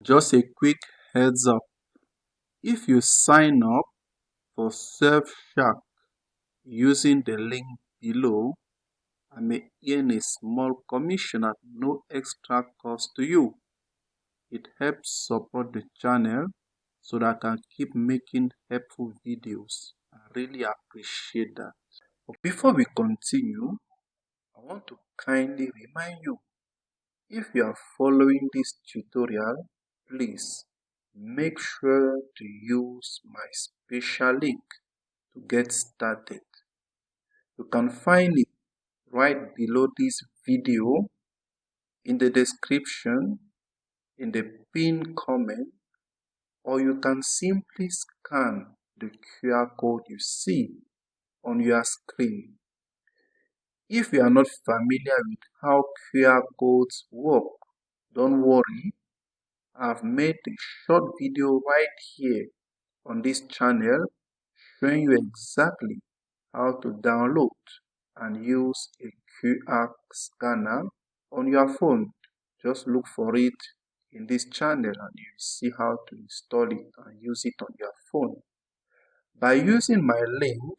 Just a quick heads up, if you sign up for SurfShark using the link below, I may earn a small commission at no extra cost to you. It helps support the channel so that I can keep making helpful videos. I really appreciate that. But before we continue, I want to kindly remind you, if you are following this tutorial, please make sure to use my special link to get started. You can find it right below this video, in the description, in the pinned comment, or you can simply scan the QR code you see on your screen. If you are not familiar with how QR codes work, don't worry. I've made a short video right here on this channel showing you exactly how to download and use a QR scanner on your phone. Just look for it in this channel and you see how to install it and use it on your phone. By using my link,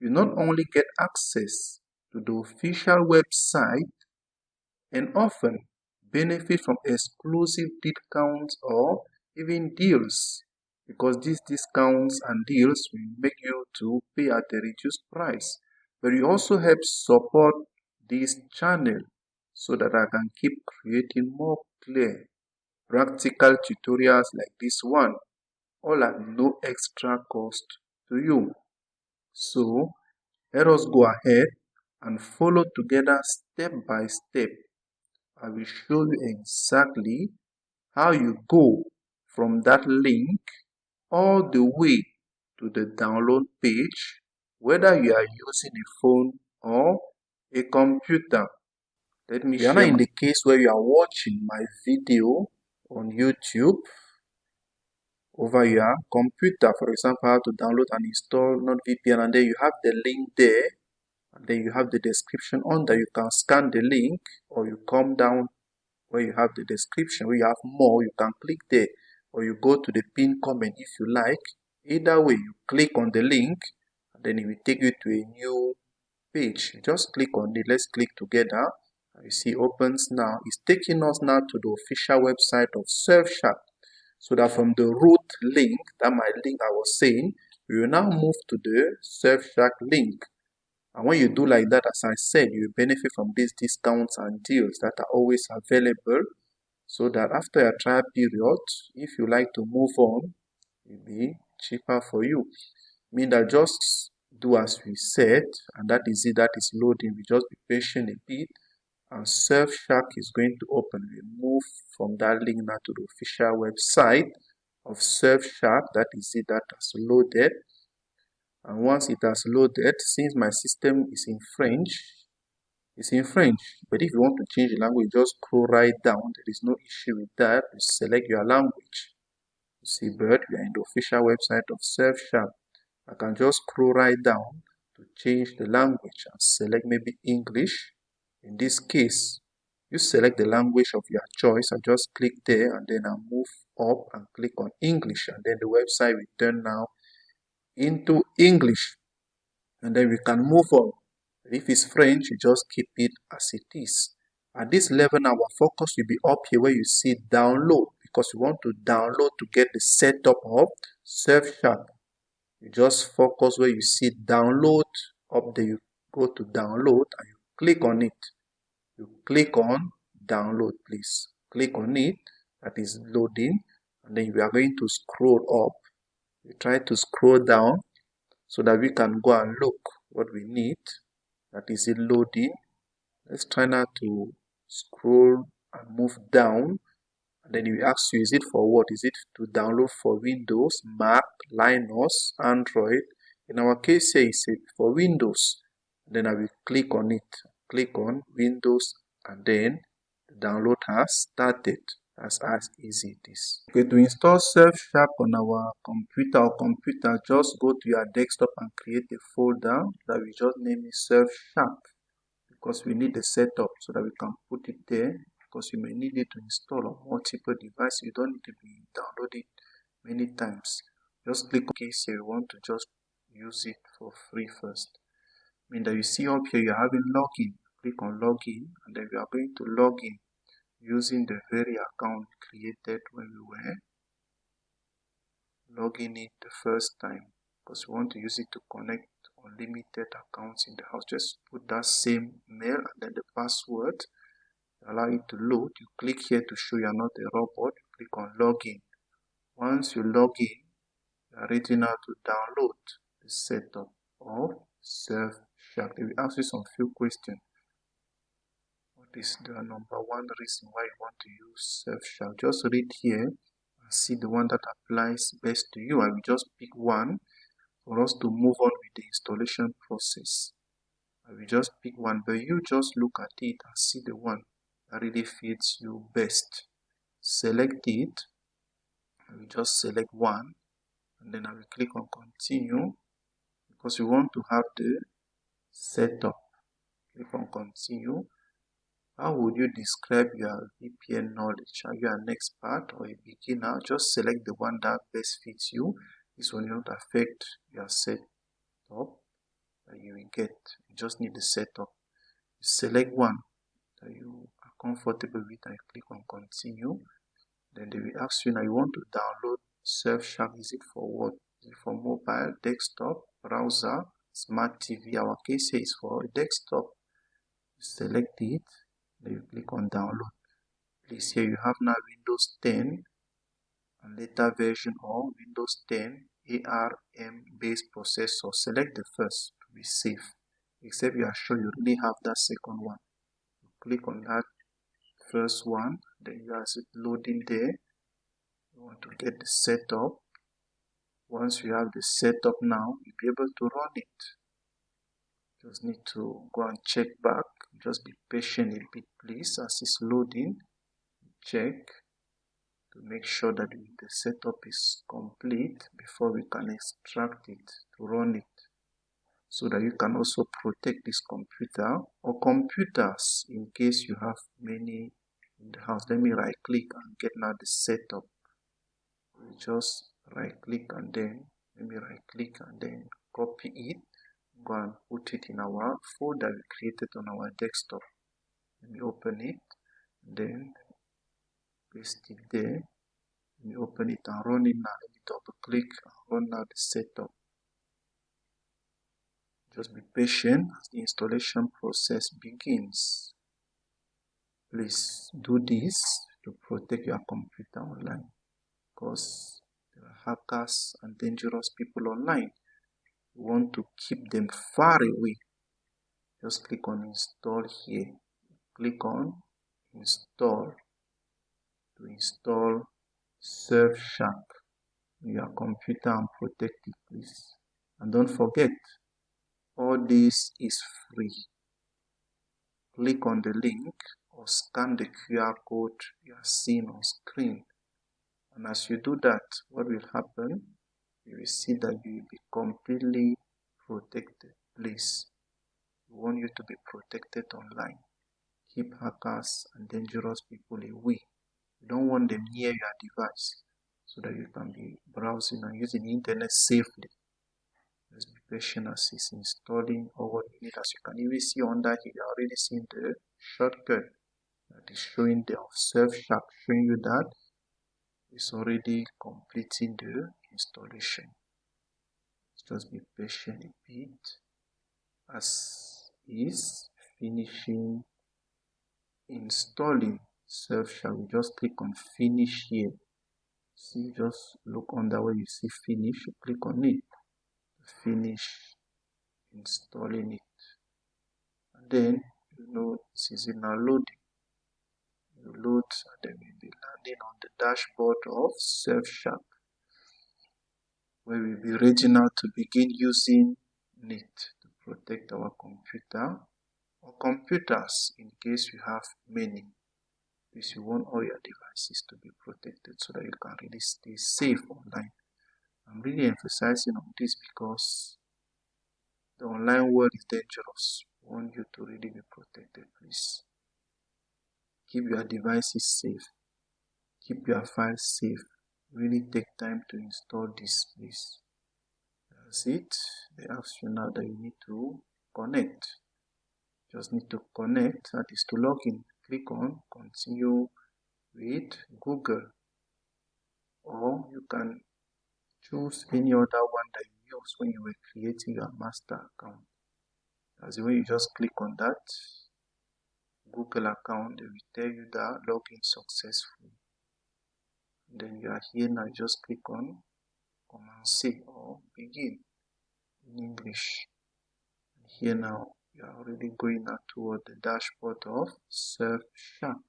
you not only get access to the official website and often benefit from exclusive discounts or even deals, because these discounts and deals will make you to pay at a reduced price. But you also help support this channel so that I can keep creating more clear, practical tutorials like this one, all at no extra cost to you. So let us go ahead and follow together step by step. I will show you exactly how you go from that link all the way to the download page, whether you are using a phone or a computer. Let me share. In the case where you are watching my video on YouTube over your computer, for example, how to download and install NordVPN, and then you have the link there, and then you have the description under. You can scan the link, or you come down where you have the description, where you have more, you can click there, or you go to the pinned comment if you like. Either way, you click on the link and then it will take you to a new page. Just click on it. Let's click together. You see opens now. It's taking us now to the official website of SurfShark, so that from the root link, that my link I was saying, we will now move to the SurfShark link. And when you do like that, as I said, you benefit from these discounts and deals that are always available, so that after your trial period, if you like to move on, it will be cheaper for you. Mean that just do as we said, and that is it. That is loading. We just be patient a bit, and SurfShark is going to open. We move from that link now to the official website of SurfShark. That is it. That has loaded. And once it has loaded, since my system is in French, it's in French. But if you want to change the language, just scroll right down. There is no issue with that. You select your language. You see, but we are in the official website of SurfShark. I can just scroll right down to change the language and select maybe English. In this case, you select the language of your choice. I just click there and then I move up and click on English, and then the website will turn now into English, and then we can move on. If it's French, you just keep it as it is. At this level, our focus will be up here where you see download, because you want to download to get the setup of SurfShark. You just focus where you see download up there. You go to download and you click on it. You click on download, please. Click on it. That is loading, and then we are going to scroll up. We try to scroll down so that we can go and look what we need. That is it loading. Let's try now to scroll and move down, and then it will ask you, is it for what? Is it to download for Windows, Mac, Linux, Android? In our case here, it's for Windows. Then I will click on it. Click on Windows, and then the download has started. That's as easy it is. Okay, to install SurfShark on our computer, just go to your desktop and create a folder that we just name it SurfShark, because we need the setup so that we can put it there. because you may need it to install on multiple devices. You don't need to be downloading many times. Just click on case here. You want to just use it for free first. I mean that you see up here you're having login. Click on login, and then we are going to log in using the very account created when we were logging in the first time, because we want to use it to connect unlimited accounts in the house. Just put that same mail and then the password, allow it to load. You click here to show you're not a robot. You click on login. Once you log in, you are ready now to download the setup of SurfShark. They will ask you some few questions. What is the number one reason why you want to use SurfShark? Just read here and see the one that applies best to you. I will just pick one for us to move on with the installation process. I will just pick one, but you just look at it and see the one that really fits you best. Select it. I will just select one, and then I will click on continue, because we want to have the setup. Click on continue. How would you describe your VPN knowledge? Are you an expert or a beginner? Just select the one that best fits you. This will not affect your setup that you will get. You just need the setup. You select one that you are comfortable with and you click on continue. Then they will ask you now, you want to download SurfShark. Is it for what? Is it for mobile, desktop, browser, smart TV? Our case here is for desktop. You select it, then you click on download. Please, here you have now Windows 10 and later version, or Windows 10 ARM based processor. Select the first to be safe, except you are sure you really have that second one. You click on that first one, then you are loading there. You want to get the setup. Once you have the setup now, you'll be able to run it. Just need to go and check back. Just be patient a bit, please, as it's loading. Check to make sure that the setup is complete before we can extract it to run it, so that you can also protect this computer or computers in case you have many in the house. Let me right click and get now the setup. We just right click and then let me right click and then copy it, go and put it in our folder we created on our desktop. Let me open it, then paste it there. Let me open it and run it now. Let me double click and run now the setup. Just be patient as the installation process begins. Please do this to protect your computer online, because there are hackers and dangerous people online. You want to keep them far away. Just click on install here. Click on install to install SurfShark on your computer and protect it, please. And don't forget, all this is free. Click on the link or scan the QR code you are seeing on screen. And as you do that, what will happen? You will see that you will be completely protected. Please, we want you to be protected online. Keep hackers and dangerous people away. You don't want them near your device, so that you can be browsing and using the internet safely. Just be patient as it's installing all what you need. As you can even see under here, you're already seeing the shortcut that is showing there of SurfShark, showing you that it's already completing the installation. Just be patient a bit as is finishing installing SurfShark. We just click on finish here. See, just look under where you see finish, you click on it to finish installing it. And then this is now loading. You load and then we'll be landing on the dashboard of SurfShark, where we'll be ready now to begin using it to protect our computer or computers in case you have many. Because you want all your devices to be protected so that you can really stay safe online. I'm really emphasizing on this because the online world is dangerous. I want you to really be protected, please. Keep your devices safe. Keep your files safe. Really take time to install this, please. That's it. They ask you now that you need to connect. Just need to connect, that is to log in. Click on continue with Google, or you can choose any other one that you used when you were creating your master account. That's the way you just click on that Google account, they will tell you that login successful. Then you are here now, you just click on Commencer or begin in English. Here now, you are already going out toward the dashboard of SurfShark.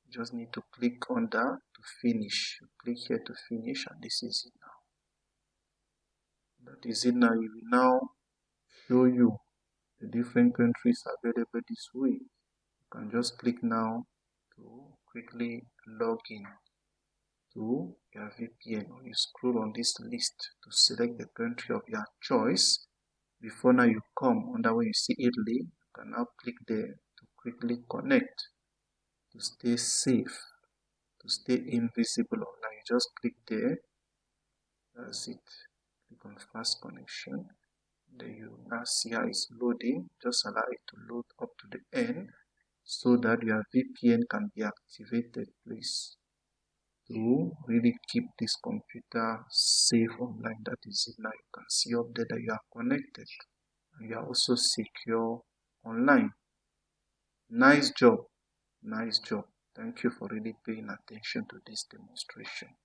You just need to click on that to finish. You click here to finish, and this is it now. That is it now. It will now show you the different countries available this way. You can just click now to quickly log in to your VPN, or you scroll on this list to select the country of your choice. Before now you come under where you see Italy, you can now click there to quickly connect, to stay safe, to stay invisible online. You just click there. That's it. Click on fast connection. Then you now see how it's loading. Just allow it to load up to the end so that your VPN can be activated, please, to really keep this computer safe online. That is it. Now you can see up there that you are connected and you are also secure online. Nice job. Nice job. Thank you for really paying attention to this demonstration.